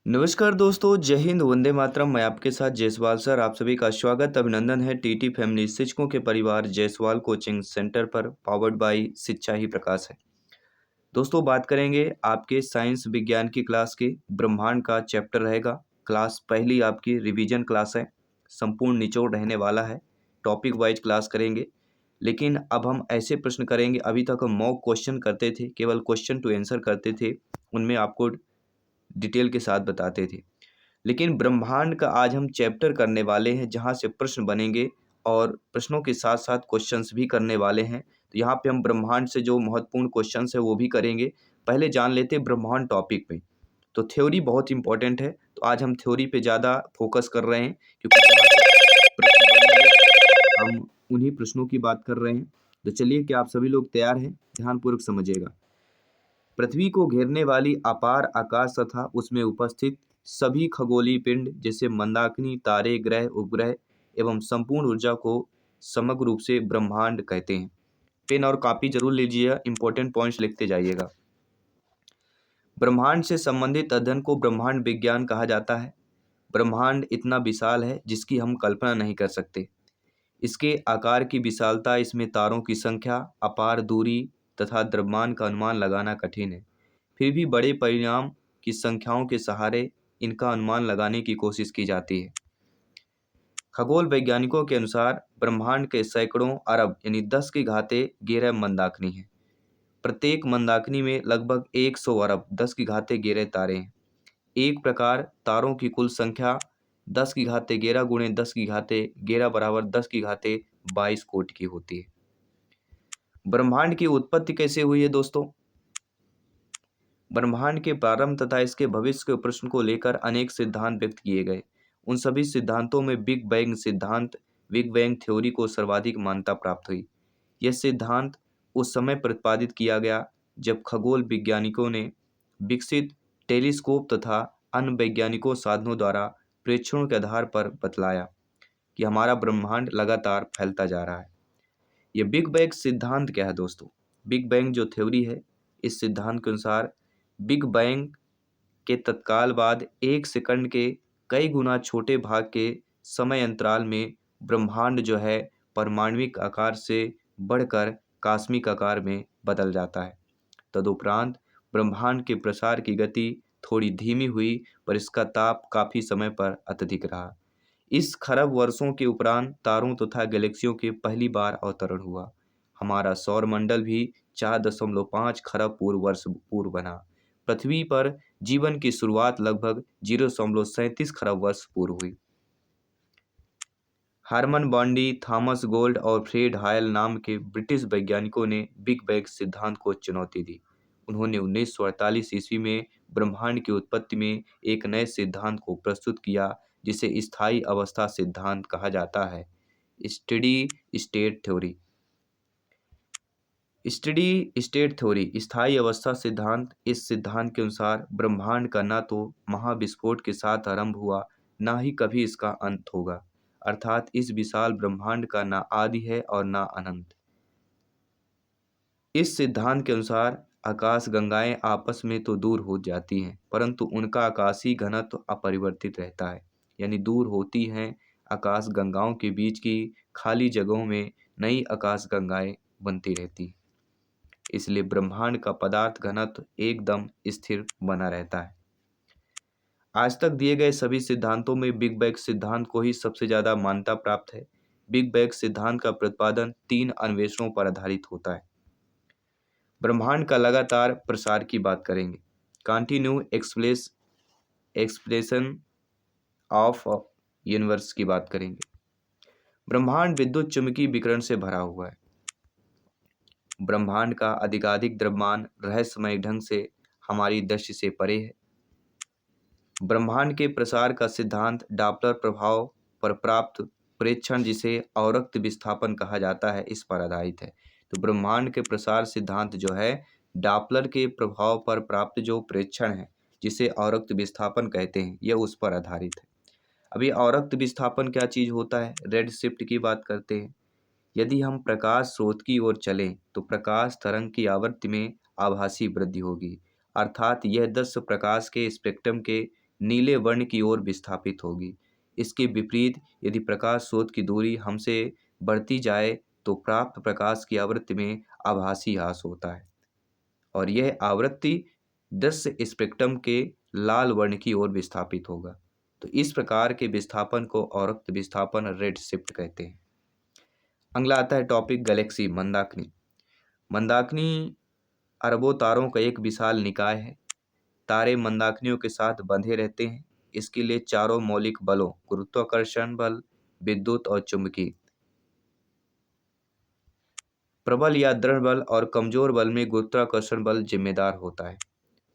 नमस्कार दोस्तों, जय हिंद, वंदे मातरम। मैं आपके साथ जायसवाल सर। आप सभी का स्वागत अभिनंदन है टीटी फैमिली शिक्षकों के परिवार जायसवाल कोचिंग सेंटर पर, पावर्ड बाय शिक्षा ही प्रकाश है। दोस्तों, बात करेंगे आपके साइंस विज्ञान की क्लास के ब्रह्मांड का चैप्टर रहेगा। क्लास पहली आपकी रिवीजन क्लास है, संपूर्ण निचोड़ रहने वाला है। टॉपिक वाइज क्लास करेंगे, लेकिन अब हम ऐसे प्रश्न करेंगे। अभी तक हम मॉक क्वेश्चन करते थे, केवल क्वेश्चन टू आंसर करते थे, उनमें आपको डिटेल के साथ बताते थे। लेकिन ब्रह्मांड का आज हम चैप्टर करने वाले हैं, जहाँ से प्रश्न बनेंगे और प्रश्नों के साथ साथ क्वेश्चंस भी करने वाले हैं। तो यहाँ पे हम ब्रह्मांड से जो महत्वपूर्ण क्वेश्चंस है वो भी करेंगे। पहले जान लेते हैं ब्रह्मांड टॉपिक पे। तो थ्योरी बहुत इंपॉर्टेंट है, तो आज हम थ्योरी पे ज़्यादा फोकस कर रहे हैं, क्योंकि जहाँ से प्रश्न बनेंगे हम उन्हीं प्रश्नों की बात कर रहे हैं। तो चलिए, क्या आप सभी लोग तैयार हैं? ध्यानपूर्वक समझिएगा। पृथ्वी को घेरने वाली अपार आकाश तथा उसमें उपस्थित सभी खगोलीय पिंड जैसे मंदाकिनी, तारे, ग्रह, उपग्रह एवं संपूर्ण ऊर्जा को समग्र रूप से ब्रह्मांड कहते हैं। पेन और कॉपी जरूर लीजिएगा, इंपॉर्टेंट पॉइंट्स लिखते जाइएगा। ब्रह्मांड से संबंधित अध्ययन को ब्रह्मांड विज्ञान कहा जाता है। ब्रह्मांड इतना विशाल है जिसकी हम कल्पना नहीं कर सकते। इसके आकार की विशालता, इसमें तारों की संख्या, अपार दूरी तथा द्रव्यमान का अनुमान लगाना कठिन है। फिर भी बड़े परिणाम की संख्याओं के सहारे इनका अनुमान लगाने की कोशिश की जाती है। खगोल वैज्ञानिकों के अनुसार ब्रह्मांड के सैकड़ों अरब यानी 10 की घाते 11 मंदाकिनी हैं। प्रत्येक मंदाकिनी में लगभग 100 अरब 10 की घाते 11 तारे हैं। एक प्रकार तारों की कुल संख्या 10 की घाते 11 गुणे 10 की घाते 11 बराबर 10 की घाते 22 कोटि की होती है। ब्रह्मांड की उत्पत्ति कैसे हुई है दोस्तों? ब्रह्मांड के प्रारंभ तथा इसके भविष्य के प्रश्न को लेकर अनेक सिद्धांत व्यक्त किए गए। उन सभी सिद्धांतों में बिग बैंग सिद्धांत, बिग बैंग थ्योरी को सर्वाधिक मान्यता प्राप्त हुई। यह सिद्धांत उस समय प्रतिपादित किया गया जब खगोल वैज्ञानिकों ने विकसित टेलीस्कोप तथा अन्य वैज्ञानिकों साधनों द्वारा प्रेक्षणों के आधार पर बतलाया कि हमारा ब्रह्मांड लगातार फैलता जा रहा है। ये बिग बैंग सिद्धांत क्या है दोस्तों? बिग बैंग जो थ्योरी है, इस सिद्धांत के अनुसार बिग बैंग के तत्काल बाद 1 सेकंड के कई गुना छोटे भाग के समय अंतराल में ब्रह्मांड जो है परमाणविक आकार से बढ़कर कॉस्मिक आकार में बदल जाता है। तदुपरांत ब्रह्मांड के प्रसार की गति थोड़ी धीमी हुई, पर इसका ताप काफ़ी समय पर अत्यधिक रहा। इस खरब वर्षों के उपरांत तारों तथा गैलेक्सियों के पहली बार अवतरण हुआ। हमारा सौरमंडल भी 4.5 खरब पूर्व वर्ष पूर्व बना। पृथ्वी पर जीवन की शुरुआत लगभग 0.37 खरब वर्ष पूर्व हुई। हार्मन बॉन्डी, थॉमस गोल्ड और फ्रेड हायल नाम के ब्रिटिश वैज्ञानिकों ने बिग बैंग सिद्धांत को चुनौती दी। उन्होंने 1948 ईस्वी में ब्रह्मांड की उत्पत्ति में एक नए सिद्धांत को प्रस्तुत किया, जिसे स्थायी अवस्था सिद्धांत कहा जाता है। Steady state theory. Steady state theory, स्थायी अवस्था सिद्धांत। इस सिद्धांत के अनुसार ब्रह्मांड का ना तो महाविस्फोट के साथ आरंभ हुआ, ना ही कभी इसका अंत होगा। अर्थात इस विशाल ब्रह्मांड का ना आदि है और ना अनंत। इस सिद्धांत के अनुसार आकाश गंगाएं आपस में तो दूर हो जाती हैं, परंतु उनका आकाशीय घनत्व अपरिवर्तित रहता है। यानी दूर होती हैं आकाश गंगाओं के बीच की खाली जगहों में नई आकाश गंगाएं बनती रहती हैं। इसलिए ब्रह्मांड का पदार्थ घनत्व एकदम स्थिर बना रहता है। आज तक दिए गए सभी सिद्धांतों में बिग बैंग सिद्धांत को ही सबसे ज़्यादा मान्यता प्राप्त है। बिग बैंग सिद्धांत का प्रतिपादन 3 अन्वेषणों पर आधारित होता है। ब्रह्मांड का लगातार प्रसार की बात करेंगे। कंटिन्यू एक्सप्लेशन ऑफ यूनिवर्स की बात करेंगे। ब्रह्मांड विद्युत चुंबकीय विकिरण से भरा हुआ है। ब्रह्मांड का अधिकाधिक द्रव्यमान रहस्यमय ढंग से हमारी दृष्टि से परे है। ब्रह्मांड के प्रसार का सिद्धांत डॉपलर प्रभाव पर प्राप्त प्रेक्षण, जिसे अवरक्त विस्थापन कहा जाता है, इस पर आधारित है। तो ब्रह्मांड के प्रसार सिद्धांत जो है डॉपलर के प्रभाव पर प्राप्त जो प्रेक्षण है, जिसे अवरक्त विस्थापन कहते हैं, यह उस पर आधारित है। अभी अवरक्त विस्थापन क्या चीज़ होता है? रेड शिफ्ट की बात करते हैं। यदि हम प्रकाश स्रोत की ओर चलें तो प्रकाश तरंग की आवृत्ति में आभासी वृद्धि होगी। अर्थात यह 10 प्रकाश के स्पेक्ट्रम के नीले वर्ण की ओर विस्थापित होगी। इसके विपरीत यदि प्रकाश स्रोत की दूरी हमसे बढ़ती जाए तो प्राप्त प्रकाश की आवृत्ति में आभासी ह्रास होता है और यह आवृत्ति दृश्य स्पेक्ट्रम के लाल वर्ण की ओर विस्थापित होगा। तो इस प्रकार के विस्थापन को औरक्त विस्थापन रेड शिफ्ट कहते हैं। अगला आता है टॉपिक गैलेक्सी मंदाकिनी। मंदाकिनी अरबों तारों का एक विशाल निकाय है। तारे मंदाकिनियों के साथ बंधे रहते हैं। इसके लिए चारों मौलिक बलों गुरुत्वाकर्षण बल, विद्युत और चुंबकीय प्रबल या दृढ़ बल और कमजोर बल में गुरुत्वाकर्षण बल जिम्मेदार होता है।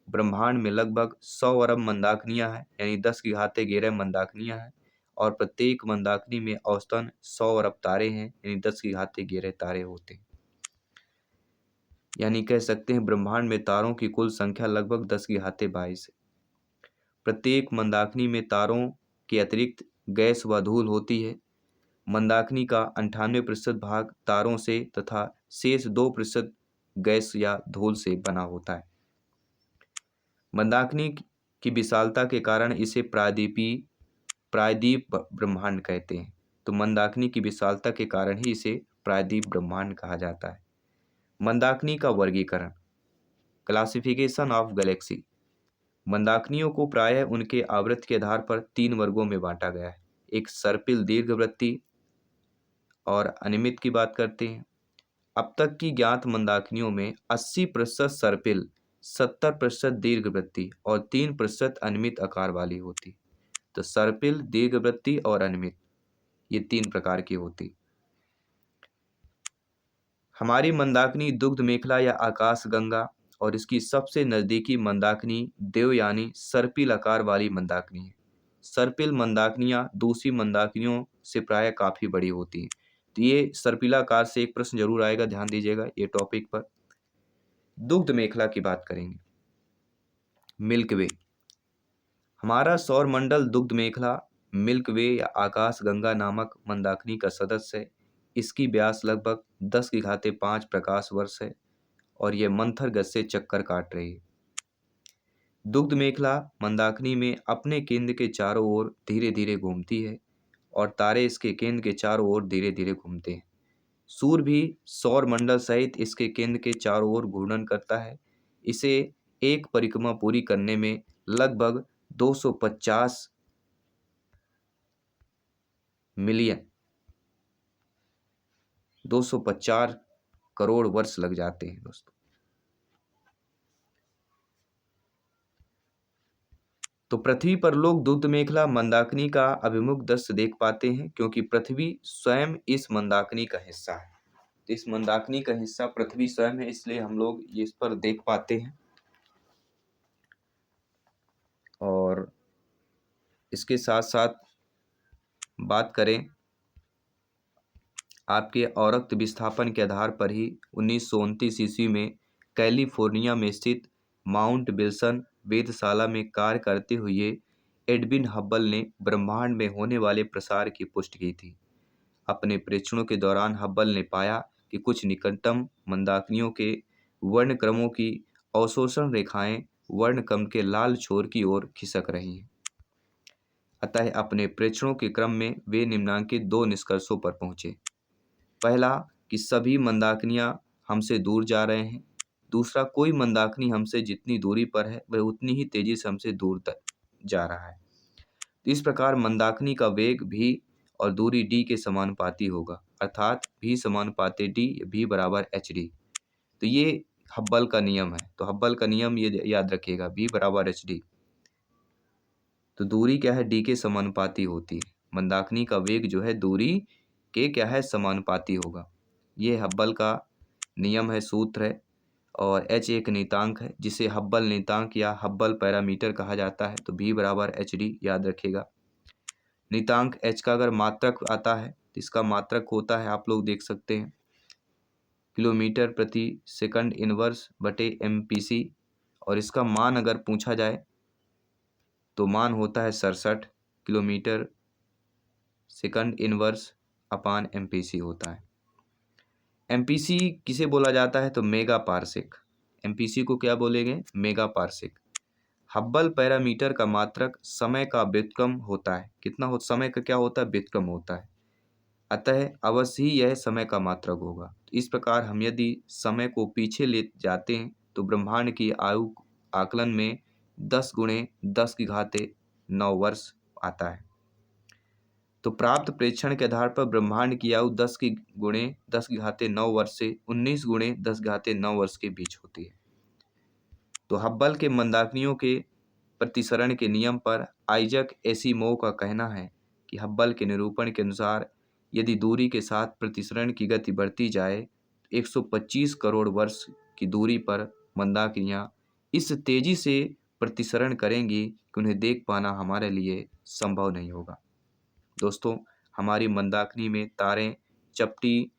ब्रह्मांड में लगभग 100 अरब मंदाकिनियां हैं, यानी 10⁻11 मंदाकिनियां हैं और प्रत्येक मंदाकिनी में औसतन 100 अरब तारे हैं, यानी 10⁻11 तारे होते हैं। यानी कह सकते हैं ब्रह्मांड में तारों की कुल संख्या लगभग 10⁻22 है। प्रत्येक मंदाकिनी में तारों के अतिरिक्त गैस व धूल होती है। मंदाकिनी का 98% भाग तारों से तथा शेष 2% गैस या धूल से बना होता है। मंदाकिनी की विशालता के कारण इसे प्रायद्वीप ब्रह्मांड कहते हैं। तो मंदाकिनी की विशालता के कारण ही इसे प्रायद्वीप ब्रह्मांड कहा जाता है। मंदाकिनी का वर्गीकरण, क्लासिफिकेशन ऑफ गैलेक्सी। मंदाकिनियों को प्रायः उनके आवृत्ति के आधार पर 3 वर्गों में बांटा गया है। एक सर्पिल दीर्घवृत्तीय और अनियमित की बात करते हैं। अब तक की ज्ञात मंदाकिनियों में 80% सर्पिल, 70% दीर्घवृत्तीय और 3% अनियमित आकार वाली होती। तो सर्पिल, दीर्घवृत्तीय और अनियमित, ये 3 प्रकार की होती। हमारी मंदाकिनी दुग्ध मेखला या आकाश गंगा और इसकी सबसे नज़दीकी मंदाकिनी देवयानी सर्पिल आकार वाली मंदाकिनी है। सर्पिल मंदाकिनियाँ दूसरी मंदाकिनियों से प्रायः काफ़ी बड़ी होती हैं। तो ये सर्पिलाकार से एक प्रश्न जरूर आएगा, ध्यान दीजिएगा ये टॉपिक पर। दुग्ध मेखला की बात करेंगे। मिल्क वे, हमारा सौर मंडल दुग्ध मेखला मिल्क वे या आकाश गंगा नामक मंदाकिनी का सदस्य है। इसकी व्यास लगभग 10⁵5 प्रकाश वर्ष है और यह मंथर गति से चक्कर काट रही है। दुग्ध मेखला मंदाकिनी में अपने केंद्र के चारों ओर धीरे धीरे घूमती है और तारे इसके केंद्र के चारों ओर धीरे धीरे घूमते हैं। सूर्य भी सौर मंडल सहित इसके केंद्र के चारों ओर घूर्णन करता है। इसे एक परिक्रमा पूरी करने में लगभग 250 मिलियन 250 करोड़ वर्ष लग जाते हैं दोस्तों। तो पृथ्वी पर लोग दुग्ध मेखला मंदाकिनी का अभिमुख दृश्य देख पाते हैं क्योंकि पृथ्वी स्वयं इस मंदाकिनी का हिस्सा है। तो इस मंदाकिनी का हिस्सा पृथ्वी स्वयं है, इसलिए हम लोग इस पर देख पाते हैं। और इसके साथ साथ बात करें आपके औरक्त विस्थापन के आधार पर ही 1929 ईस्वी में कैलिफोर्निया में स्थित माउंट विल्सन वेधशाला में कार्य करते हुए एडविन हब्बल ने ब्रह्मांड में होने वाले प्रसार की पुष्टि की थी। अपने परीक्षणों के दौरान हब्बल ने पाया कि कुछ निकटतम मंदाकिनियों के वर्णक्रमों की अवशोषण रेखाएं वर्णक्रम के लाल छोर की ओर खिसक रही हैं। अतः अपने परीक्षणों के क्रम में वे निम्नांकित 2 निष्कर्षों पर पहुंचे। पहला कि सभी मंदाकिनियां हमसे दूर जा रहे हैं। दूसरा, कोई मंदाकिनी हमसे जितनी दूरी पर है वह उतनी ही तेजी से हमसे दूर तक जा रहा है। इस प्रकार मंदाकिनी का वेग v और दूरी d के समानुपाती होगा, अर्थात v समानुपाती d, v बराबर hd। तो ये हब्बल का नियम है। तो हब्बल का नियम ये याद रखिएगा, v बराबर hd। तो दूरी क्या है, d के समानुपाती होती है। मंदाकिनी का वेग जो है दूरी के क्या है, समानुपाती होगा। ये हब्बल का नियम है, सूत्र है। और h एक नियतांक है जिसे हब्बल नियतांक या हब्बल पैरामीटर कहा जाता है। तो v बराबर hd याद रखिएगा। नियतांक h का अगर मात्रक आता है तो इसका मात्रक होता है, आप लोग देख सकते हैं, किलोमीटर प्रति सेकंड इनवर्स बटे MPC। और इसका मान अगर पूछा जाए तो मान होता है 67 किलोमीटर सेकंड इनवर्स अपान MPC होता है। MPC किसे बोला जाता है, तो मेगा पारसेक। MPC को क्या बोलेंगे, मेगा पारसेक। हब्बल पैरामीटर का मात्रक समय का व्युत्क्रम होता है। कितना हो समय का क्या होता है? व्युत्क्रम होता है। अतः अवश्य ही यह समय का मात्रक होगा। तो इस प्रकार हम यदि समय को पीछे ले जाते हैं तो ब्रह्मांड की आयु आकलन में 10 गुणे 10 की घाते 9 वर्ष आता है। तो प्राप्त प्रेक्षण के आधार पर ब्रह्मांड की आयु 10 की गुणे 10 की घाते 9 वर्ष से 19 गुणे 10 की घाते 9 वर्ष के बीच होती है। तो हब्बल के मंदाकिनियों के प्रतिसरण के नियम पर आइजक एसिमोव का कहना है कि हब्बल के निरूपण के अनुसार यदि दूरी के साथ प्रतिसरण की गति बढ़ती जाए 125 करोड़ वर्ष की दूरी पर मंदाकिनियां इस तेजी से प्रतिसरण करेंगी कि उन्हें देख पाना हमारे लिए संभव नहीं होगा। दोस्तों, हमारी मंदाकिनी में तारें चपटी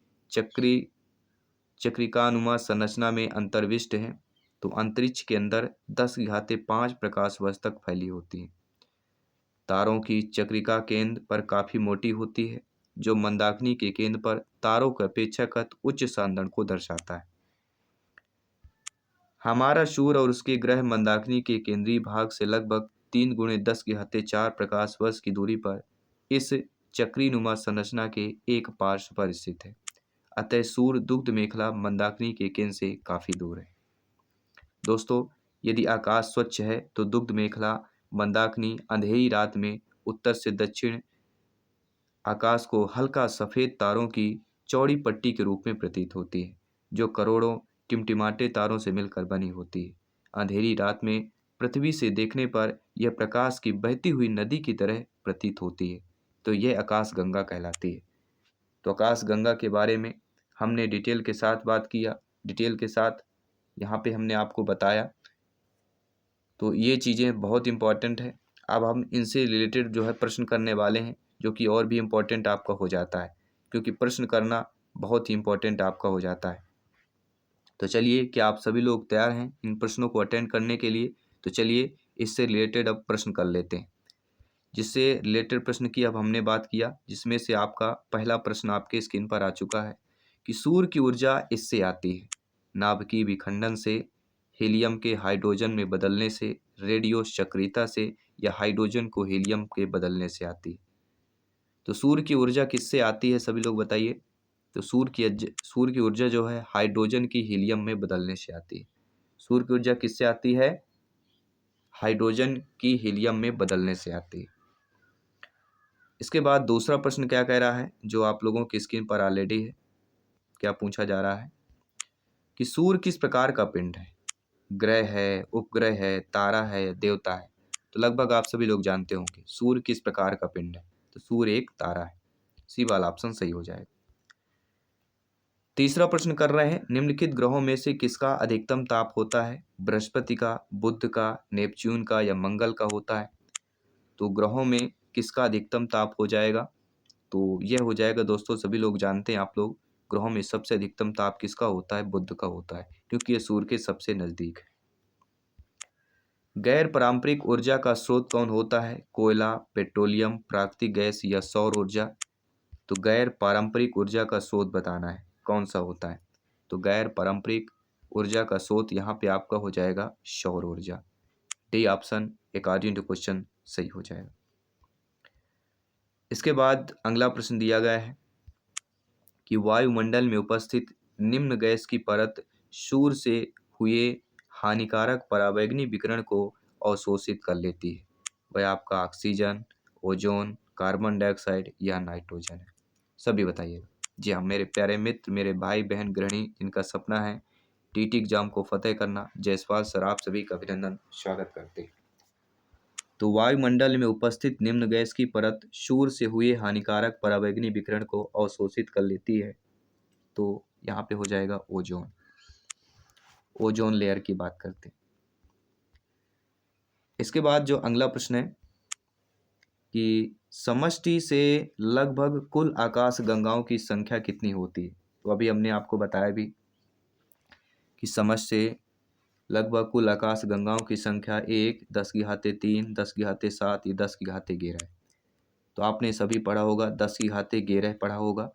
चक्रिकानुमा संरचना में अंतर्विष्ट हैं। तो अंतरिक्ष के अंदर 10 की घाते 5 प्रकाश वर्ष तक फैली होती हैं। तारों की चक्रिका केंद्र पर काफी मोटी होती है, जो मंदाकिनी के केंद्र पर तारों के अपेक्षाकृत उच्च सांद्रण को दर्शाता है। हमारा सूर्य और उसके ग्रह मंदाकिनी के केंद्रीय भाग से लगभग 3 गुणे 10 की घाते 4 प्रकाश वर्ष की दूरी पर इस चक्रीनुमा संरचना के एक पार्श्व पर स्थित है। अतः सूर्य दुग्ध मेखला मंदाकिनी के केंद्र से काफी दूर है। दोस्तों, यदि आकाश स्वच्छ है तो दुग्ध मेखला मंदाकिनी अंधेरी रात में उत्तर से दक्षिण आकाश को हल्का सफेद तारों की चौड़ी पट्टी के रूप में प्रतीत होती है, जो करोड़ों टिमटिमाटे तारों से मिलकर बनी होती है। अंधेरी रात में पृथ्वी से देखने पर यह प्रकाश की बहती हुई नदी की तरह प्रतीत होती है। तो यह आकाश गंगा कहलाती है। तो आकाश गंगा के बारे में हमने डिटेल के साथ बात किया, डिटेल के साथ यहाँ पे हमने आपको बताया। तो ये चीज़ें बहुत इम्पॉर्टेंट है। अब हम इनसे रिलेटेड जो है प्रश्न करने वाले हैं, जो कि और भी इम्पोर्टेंट आपका हो जाता है, क्योंकि प्रश्न करना बहुत ही इम्पोर्टेंट आपका हो जाता है। तो चलिए, क्या आप सभी लोग तैयार हैं इन प्रश्नों को अटेंड करने के लिए? तो चलिए इससे रिलेटेड अब प्रश्न कर लेते हैं। जिससे रिलेटेड प्रश्न की अब हमने बात किया, जिसमें से आपका पहला प्रश्न आपके स्क्रीन पर आ चुका है कि सूर्य की ऊर्जा इससे आती है, नाभिकीय विखंडन से, हीलियम के हाइड्रोजन में बदलने से, रेडियो सक्रियता से, या हाइड्रोजन को हीलियम के बदलने से आती है। तो सूर्य की ऊर्जा किससे आती है, सभी लोग बताइए। तो सूर्य की ऊर्जा जो है हाइड्रोजन की हीलियम में बदलने से आती है। सूर्य की ऊर्जा किससे आती है? हाइड्रोजन की हीलियम में बदलने से आती है। इसके बाद दूसरा प्रश्न क्या कह रहा है, जो आप लोगों की स्क्रीन पर ऑलरेडी है। क्या पूछा जा रहा है कि सूर्य किस प्रकार का पिंड है? ग्रह है, उपग्रह है, तारा है, देवता है? तो लगभग आप सभी लोग जानते होंगे सूर्य किस प्रकार का पिंड है। तो सूर्य एक तारा है। सी वाला ऑप्शन सही हो जाएगा। तीसरा प्रश्न कर रहे हैं, निम्नलिखित ग्रहों में से किसका अधिकतम ताप होता है? बृहस्पति का, बुध का, नेपच्यून का, या मंगल का होता है? तो ग्रहों में किसका अधिकतम ताप हो जाएगा? तो यह हो जाएगा दोस्तों, सभी लोग जानते हैं आप लोग, ग्रहों में सबसे अधिकतम ताप किसका होता है? बुध का होता है, क्योंकि यह सूर्य के सबसे नजदीक है। गैर पारंपरिक ऊर्जा का स्रोत कौन होता है? कोयला, पेट्रोलियम, प्राकृतिक गैस, या सौर ऊर्जा? तो गैर पारंपरिक ऊर्जा का स्रोत बताना है, कौन सा होता है? तो गैर पारंपरिक ऊर्जा का स्रोत यहाँ पे आपका हो जाएगा सौर ऊर्जा। D option according to question सही हो जाएगा। इसके बाद अगला प्रश्न दिया गया है कि वायुमंडल में उपस्थित निम्न गैस की परत सूर्य से हुए हानिकारक पराबैंगनी विकिरण को अवशोषित कर लेती है। वह आपका ऑक्सीजन, ओजोन, कार्बन डाइऑक्साइड, या नाइट्रोजन है? सभी बताइएगा। जी हाँ, मेरे प्यारे मित्र, मेरे भाई बहन गृहिणी, जिनका सपना है टीटी एग्जाम को फतेह करना, जायसवाल सर आप सभी का अभिनंदन, स्वागत करते हैं। तो वायुमंडल में उपस्थित निम्न गैस की परत सूर्य से हुए हानिकारक पराबैंगनी विकिरण को अवशोषित कर लेती है। तो यहाँ पे हो जाएगा ओजोन। ओजोन लेयर की बात करते हैं। इसके बाद जो अगला प्रश्न है कि समष्टि से लगभग कुल आकाश गंगाओं की संख्या कितनी होती है? तो अभी हमने आपको बताया भी कि समष्टि से लगभग कुल आकाश गंगाओं की संख्या 1, 10 की घाते 3, 10 की घाते 7, या 10 की घाते 11 है। तो आपने सभी पढ़ा होगा, 10 की घाते 11 पढ़ा होगा।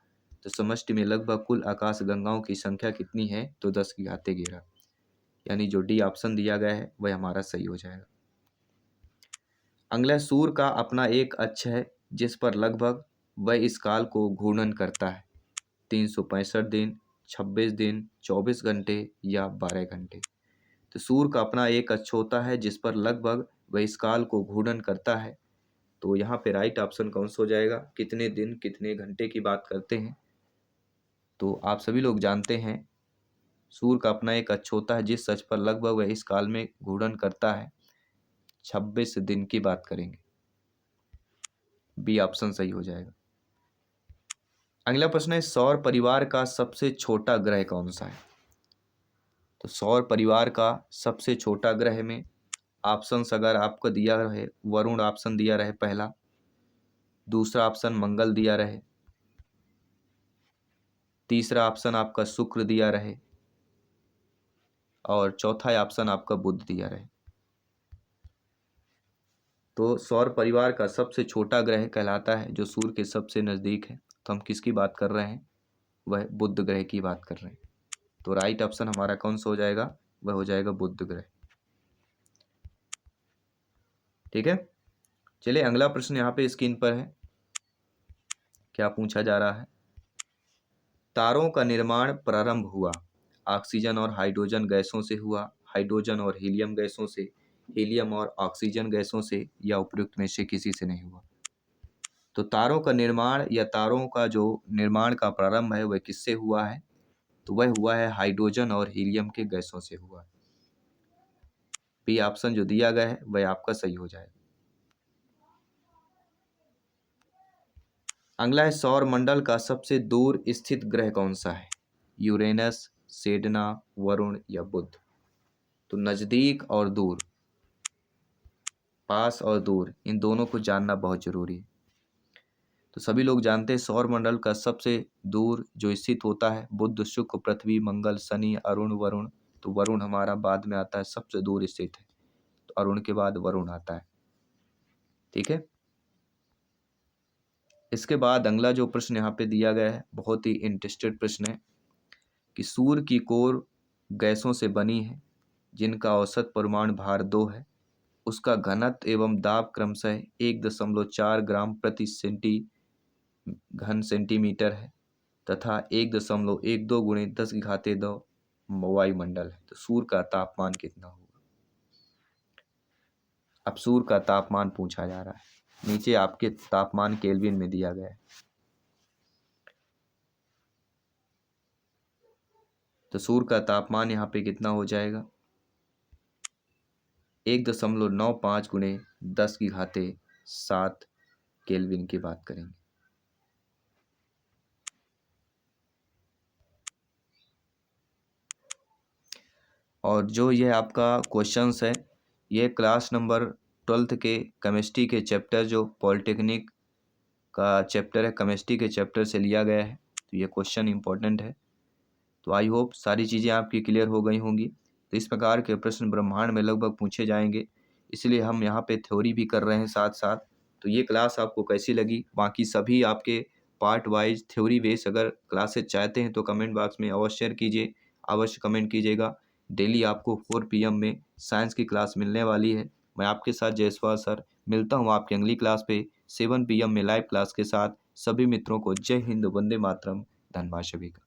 तो समष्टि में लगभग कुल आकाश गंगाओं की संख्या कितनी है? तो 10 की घाते 11, यानी जो डी ऑप्शन दिया गया है वह हमारा सही हो जाएगा। अगला, सूर्य का अपना एक अक्ष है जिस पर लगभग वह इस काल को घूर्णन करता है। 365 दिन, 26 दिन, 24 घंटे या 12 घंटे। तो सूर्य का अपना एक अक्ष होता है जिस पर लगभग वह इस काल को घूर्णन करता है। तो यहाँ पे राइट ऑप्शन कौन सा हो जाएगा? कितने दिन कितने घंटे की बात करते हैं? तो आप सभी लोग जानते हैं सूर्य का अपना एक अक्ष होता है जिस अक्ष पर लगभग वह इस काल में घूर्णन करता है। 26 दिन की बात करेंगे। बी ऑप्शन सही हो जाएगा। अगला प्रश्न है, सौर परिवार का सबसे छोटा ग्रह कौन सा है? तो सौर परिवार का सबसे छोटा ग्रह में ऑप्शंस अगर आपको दिया रहे, वरुण ऑप्शन दिया रहे पहला, दूसरा ऑप्शन मंगल दिया रहे, तीसरा ऑप्शन आपका शुक्र दिया रहे और चौथा ऑप्शन आपका बुध दिया रहे। तो सौर परिवार का सबसे छोटा ग्रह कहलाता है जो सूर्य के सबसे नज़दीक है। तो हम किसकी बात कर रहे हैं? वह बुध ग्रह की बात कर रहे हैं। तो राइट ऑप्शन हमारा कौन सा हो जाएगा? वह हो जाएगा बुध ग्रह। ठीक है, चलिए अगला प्रश्न यहाँ पे स्क्रीन पर है। क्या पूछा जा रहा है? तारों का निर्माण प्रारंभ हुआ ऑक्सीजन और हाइड्रोजन गैसों से हुआ, हाइड्रोजन और हीलियम गैसों से, हीलियम और ऑक्सीजन गैसों से, या उपयुक्त में से किसी से नहीं हुआ? तो तारों का निर्माण या तारों का जो निर्माण का प्रारंभ है वह किससे हुआ है? तो वह हुआ है हाइड्रोजन और हीलियम के गैसों से हुआ है। बी ऑप्शन जो दिया गया है वह आपका सही हो जाएगा। अगला है, सौर मंडल का सबसे दूर स्थित ग्रह कौन सा है? यूरेनस, सेडना, वरुण या बुध? तो नज़दीक और दूर, पास और दूर, इन दोनों को जानना बहुत जरूरी है। तो सभी लोग जानते हैं सौर मंडल का सबसे दूर जो स्थित होता है बुध, शुक्र, पृथ्वी, मंगल, शनि, अरुण, वरुण। तो वरुण हमारा बाद में आता है, सबसे दूर स्थित है। तो अरुण के बाद वरुण आता है। ठीक है, इसके बाद अगला जो प्रश्न यहाँ पे दिया गया है बहुत ही इंटरेस्टेड प्रश्न है कि सूर्य की कोर गैसों से बनी है जिनका औसत परमाणु भार 2 है, उसका घनत्व एवं दाब क्रमशः 1.4 ग्राम प्रति घन सेंटीमीटर है तथा 1.12 गुणे 10 की घाते 2 वायुमंडल है। तो सूर्य का तापमान कितना होगा? अब सूर्य का तापमान पूछा जा रहा है, नीचे आपके तापमान केल्विन में दिया गया है। तो सूर्य का तापमान यहाँ पे कितना हो जाएगा? 1.95 गुणे 10 की घाते 7 केल्विन की बात करेंगे। और जो ये आपका क्वेश्चंस है ये क्लास नंबर 12th के केमिस्ट्री के चैप्टर, जो पॉलिटेक्निक का चैप्टर है, केमिस्ट्री के चैप्टर से लिया गया है। तो ये क्वेश्चन इंपॉर्टेंट है। तो आई होप सारी चीज़ें आपकी क्लियर हो गई होंगी। तो इस प्रकार के प्रश्न ब्रह्मांड में लगभग पूछे जाएंगे, इसलिए हम यहाँ पे थ्योरी भी कर रहे हैं साथ साथ। तो ये क्लास आपको कैसी लगी? बाकी सभी आपके पार्ट वाइज थ्योरी बेस अगर क्लासेज चाहते हैं तो कमेंट बॉक्स में अवश्य शेयर कीजिए, अवश्य कमेंट कीजिएगा। डेली आपको 4 PM में साइंस की क्लास मिलने वाली है। मैं आपके साथ जयसवाल सर मिलता हूँ आपकी अगली क्लास पे 7 PM में लाइव क्लास के साथ। सभी मित्रों को जय हिंद, वंदे मातरम। धन्यवाद सभी का।